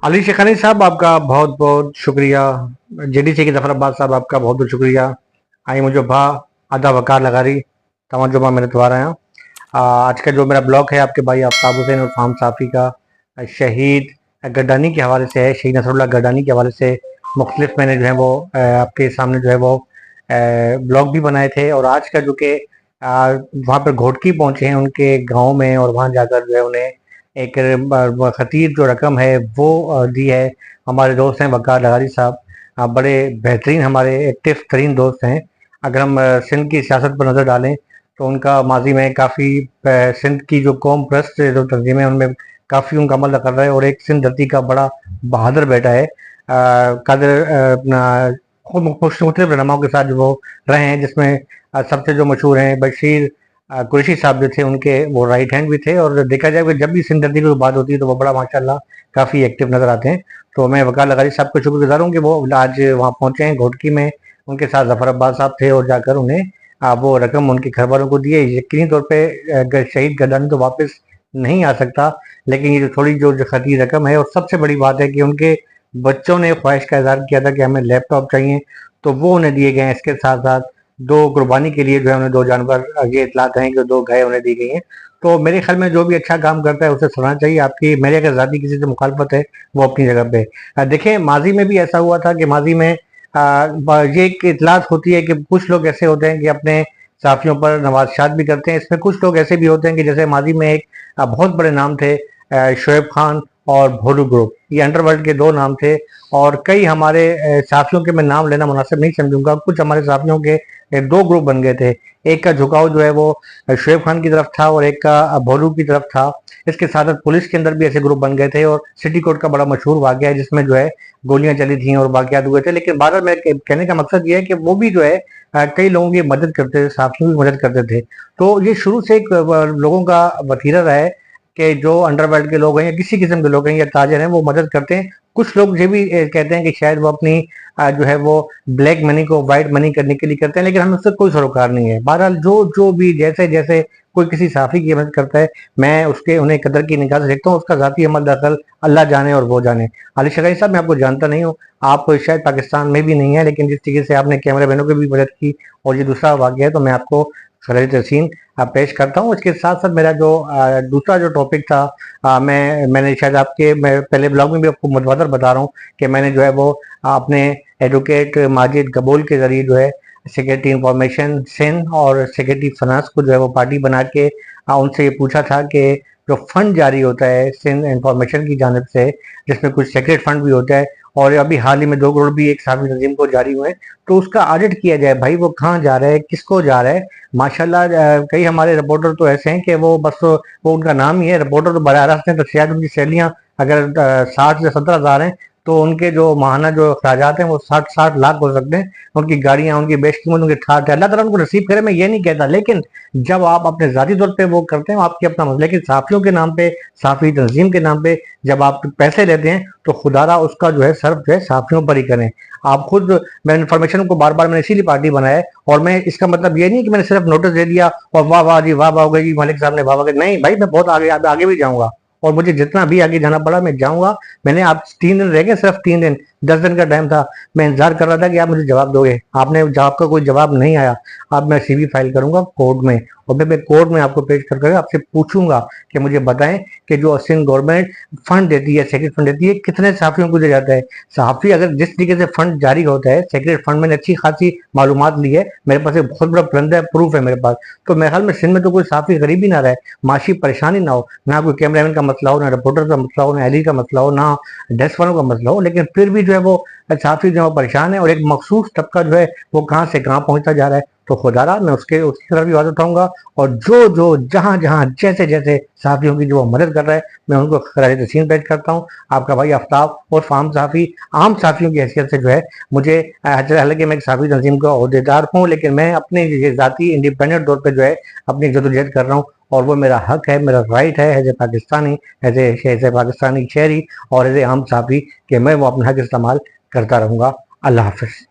अली शेखानी साहब आपका बहुत बहुत शुक्रिया। जेडीसी के जफर अब्बास साहब आपका बहुत बहुत शुक्रिया। आई मुझे भा आधा वकार लगा रही तमाम जो मेरे द्वारा हैं। आज का जो मेरा ब्लॉग है आपके भाई आफ्ताब हुसैन और फार्म साफ़ी का शहीद गड्डानी के हवाले से है। शहीद नसरुल्लाह गड्डानी के हवाले से मुख्तलिफ मैंने जो है वो आपके सामने जो है वो ब्लॉग भी बनाए थे। और आज का जो कि वहाँ पर घोटकी पहुँचे हैं उनके गाँव में, और वहाँ जाकर जो है उन्हें एक खतीर जो रकम है वो दी है। हमारे दोस्त हैं वकार लगारी साहब, बड़े बेहतरीन हमारे एक्टिव तरीन दोस्त हैं। अगर हम सिंध की सियासत पर नज़र डालें तो उनका माजी में काफ़ी सिंध की जो कौम प्रस्त जो तंजीमें हैं उनमें काफ़ी उनका अमल कर रहा है, और एक सिंध धरती का बड़ा बहादुर बेटा है। कादर अपना मुख्तलिफ रहनुमाओं के साथ जो वो रहे हैं, जिसमें सबसे जो मशहूर हैं बशीर कुरैशी साहब जो थे, उनके वो राइट हैंड भी थे। और देखा जाए कि जब भी सिंध दर्दी की बात होती है तो वो बड़ा माशाल्लाह काफ़ी एक्टिव नज़र आते हैं। तो मैं वकार लगारी साहब को शुक्रगुजार हूँ कि वो आज वहाँ पहुँचे हैं घोटकी में। उनके साथ जफर अब्बास साहब थे और जाकर उन्हें वो रकम उनके घर वालों को दिए। यकीनी तौर पर शहीद गद्दानी तो वापस नहीं आ सकता, लेकिन ये जो थोड़ी जो खती रकम है, और सबसे बड़ी बात है कि उनके बच्चों ने ख्वाहिश का इजहार किया था कि हमें लैपटॉप चाहिए, तो वो उन्हें दिए गए हैं। इसके साथ साथ दो कुर्बानी के लिए जो है उन्हें दो जानवर, ये इतलात हैं कि दो गाय उन्हें दी गई हैं। तो मेरे ख्याल में जो भी अच्छा काम करता है उसे सराहना चाहिए। आपकी मेरी अगर ज़ाती किसी से मुखालफत है वो अपनी जगह पे। देखें, माजी में भी ऐसा हुआ था कि माजी में ये एक इतलात होती है कि कुछ लोग ऐसे होते हैं कि अपने साथियों पर नवाज़शात भी करते हैं। इसमें कुछ लोग ऐसे भी होते हैं कि जैसे माजी में एक बहुत बड़े नाम थे शोएब खान और भोलू ग्रुप, ये अंडरवर्ल्ड के दो नाम थे। और कई हमारे साथियों के मैं नाम लेना मुनासिब नहीं समझूंगा, कुछ हमारे साथियों के दो ग्रुप बन गए थे। एक का झुकाव जो है वो शोएब खान की तरफ था और एक का भोलू की तरफ था। इसके साथ साथ पुलिस के अंदर भी ऐसे ग्रुप बन गए थे, और सिटी कोर्ट का बड़ा मशहूर वाकया है जिसमें जो है गोलियां चली थी और वाकयात हुए थे। लेकिन बार मेरे कहने का मकसद ये है कि वो भी जो है कई लोगों की मदद करते थे, साथियों की मदद करते थे। तो ये शुरू से एक लोगों का वतीरा रहा है कि जो अंडरवर्ल्ड के लोग हैं या किसी किस्म के लोग हैं या ताजर हैं वो मदद करते हैं। कुछ लोग ये भी कहते हैं कि शायद वो अपनी जो है वो ब्लैक मनी को वाइट मनी करने के लिए करते हैं, लेकिन हमें उससे कोई सरोकार नहीं है। बहरहाल जो जो भी जैसे जैसे कोई किसी साफी की मदद करता है, मैं उसके उन्हें कदर की निगाह से देखता हूँ। उसका जाती अमल दरअसल अल्लाह जाने और वो जाने। अली शेखानी साहब, मैं आपको जानता नहीं हूँ, आप शायद पाकिस्तान में भी नहीं है, लेकिन जिस तरीके से आपने कैमरा मैनों की भी मदद की और ये दूसरा वाक़या है, तो मैं आपको खराज तहसीन पेश करता हूँ। इसके साथ साथ मेरा जो दूसरा जो टॉपिक था, मैंने शायद आपके मैं पहले ब्लॉग में भी आपको मुतवादर बता रहा हूँ कि मैंने जो है वो अपने एडवोकेट माजिद कबूल के जरिए जो है सेक्रेटरी इंफॉर्मेशन सिंध और सेक्रेटरी फाइनेंस को जो है वो पार्टी बना के उनसे ये पूछा था कि जो फंड जारी होता है सिंध इंफॉर्मेशन की जानिब से, जिसमें कुछ सेक्रेट फंड भी होता है, और अभी हाल ही में 2 करोड़ भी एक साहबी नजीम को जारी हुए, तो उसका ऑडिट किया जाए। भाई वो कहाँ जा रहा है, किसको जा रहा है। माशाल्लाह कई हमारे रिपोर्टर तो ऐसे हैं कि वो बस वो उनका नाम ही है रिपोर्टर, तो बराह रास्त हैं, तो शायद उनकी सैलरियाँ अगर 60 से 70 हज़ार हैं तो उनके जो माहाना जो अखराजात हैं वो 60-60 लाख हो सकते हैं। उनकी गाड़ियाँ, उनकी बेशकीमत, उनके ठाट है, अल्लाह ताला उनको नसीब करे, मैं ये नहीं कहता। लेकिन जब आप अपने ज़ाती तौर पे वो करते हैं आपकी अपना मसला, लेकिन साफियों के नाम पे, साफी तंजीम के नाम पे जब आप पैसे लेते हैं तो खुदारा उसका जो है सर्फ जो है साफियों पर ही करें। आप खुद, मैं इन्फॉर्मेशन को बार बार मैंने इसीलिए पार्टी बनाया है, और मैं इसका मतलब ये नहीं कि मैंने सिर्फ नोटिस दे दिया और वाह वाह जी वाह वाह हो गई जी मलिक साहब ने वाह वाह। नहीं भाई, मैं बहुत आगे आगे भी जाऊंगा, और मुझे जितना भी आगे जाना पड़ा मैं जाऊंगा। मैंने आप 3 दिन रह गए, सिर्फ 3 दिन, 10 दिन का टाइम था। मैं इंतजार कर रहा था कि आप मुझे जवाब दोगे, आपने आपका कोई जवाब नहीं आया। अब मैं सीवी फाइल करूंगा कोर्ट में, और मैं कोर्ट में आपको पेश कर आपसे पूछूंगा कि मुझे बताएं कि जो सिंध गवर्नमेंट फंड देती है, सेक्रेट फंड देती है, कितने सहाफियों को दिया जाता है। सहाफी अगर जिस तरीके से फंड जारी होता है सेक्रेट फंड, मैंने अच्छी खासी मालूमात ली है, मेरे पास एक बहुत बड़ा पुरंदा प्रूफ है मेरे पास। तो मेरे ख्याल में सिंध में तो कोई सहाफी गरीबी ना रहे, माशी परेशानी ना हो, ना कोई कैमरामैन का मसला हो, ना रिपोर्टर का मसला हो, ना एली का मसला हो, ना डेस्क वालों का मसला हो। लेकिन फिर भी जो है वो सहाफी जो है परेशान है, और एक मखसूस तबका जो है वो कहाँ से कहाँ पहुंचता जा रहा है। तो खुदारा मैं उसकी तरफ भी आवाज उठाऊंगा, और जो जो जहां जहां जैसे जैसे साथियों की जो मदद कर रहा है मैं उनको खराज तहसीन पेश करता हूँ। आपका भाई आफ्ताब और फार्म साफी आम साथियों की हैसियत से जो है मुझे, हालांकि मैं एक साफी तंजीम का अहदेदार हूँ, लेकिन मैं अपने ये जाती इंडिपेंडेंट तौर पर जो है अपनी जदोजहद कर रहा हूँ, और वो मेरा हक है, मेरा राइट है as a Pakistani, as a Pakistani शहरी और एज ए आम साफी, कि मैं वो अपना हक इस्तेमाल करता रहूँगा। अल्लाह हाफिज़।